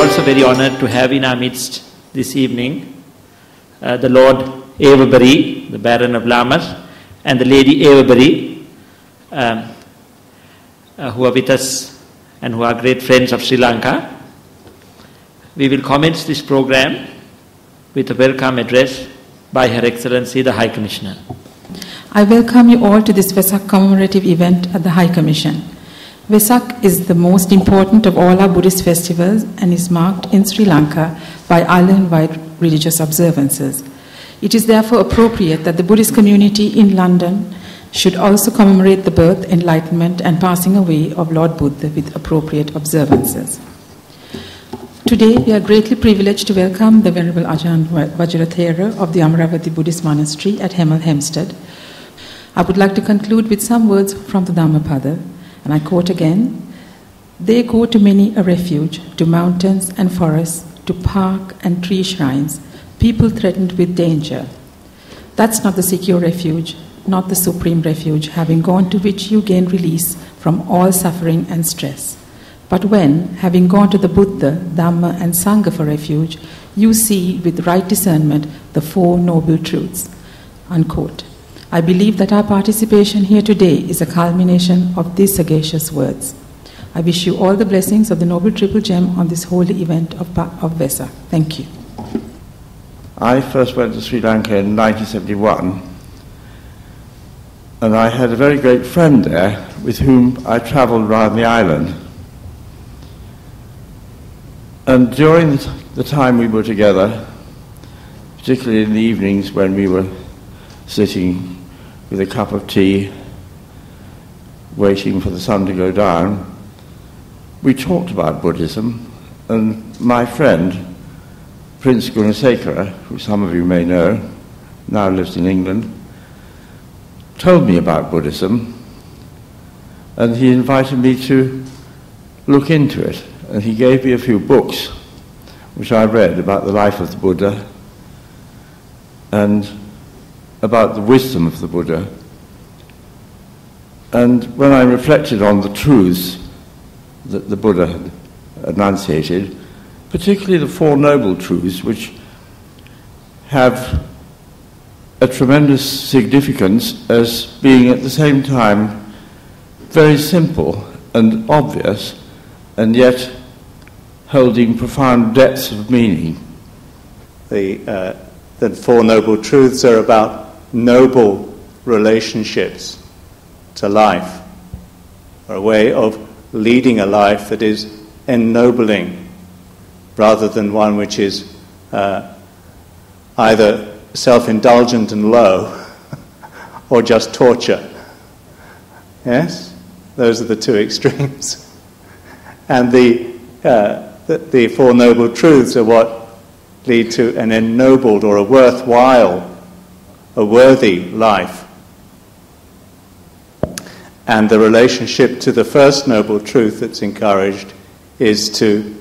also very honored to have in our midst this evening the Lord Avebury, the Baron of Lammas, and the Lady Avebury, who are with us and who are great friends of Sri Lanka. We will commence this program with a welcome address by Her Excellency the High Commissioner. I welcome you all to this Vesak commemorative event at the High Commission. Vesak is the most important of all our Buddhist festivals and is marked in Sri Lanka by island-wide religious observances. It is therefore appropriate that the Buddhist community in London should also commemorate the birth, enlightenment and passing away of Lord Buddha with appropriate observances. Today we are greatly privileged to welcome the Venerable Ajahn Vajrathera of the Amaravati Buddhist Monastery at Hemel Hempstead. I would like to conclude with some words from the Dhammapada, and I quote again, "They go to many a refuge, to mountains and forests, to park and tree shrines, people threatened with danger. That's not the secure refuge, not the supreme refuge, having gone to which you gain release from all suffering and stress. But when, having gone to the Buddha, Dhamma and Sangha for refuge, you see with right discernment the Four Noble Truths." Unquote. I believe that our participation here today is a culmination of these sagacious words. I wish you all the blessings of the Noble Triple Gem on this holy event of Vesak. Thank you. I first went to Sri Lanka in 1971, and I had a very great friend there with whom I travelled around the island. And during the time we were together, particularly in the evenings when we were sitting with a cup of tea, waiting for the sun to go down, we talked about Buddhism, and my friend, Prince Gunasekara, who some of you may know, now lives in England, told me about Buddhism, and he invited me to look into it, and he gave me a few books which I read about the life of the Buddha and about the wisdom of the Buddha. And when I reflected on the truths that the Buddha had enunciated, particularly the Four Noble Truths, which have a tremendous significance as being at the same time very simple and obvious, and yet holding profound depths of meaning. The Four Noble Truths are about noble relationships to life, or a way of leading a life that is ennobling, rather than one which is either self-indulgent and low, or just torture. Yes? Those are the two extremes. And the Four Noble Truths are what lead to an ennobled or a worthwhile, a worthy life. And the relationship to the first Noble Truth that's encouraged is to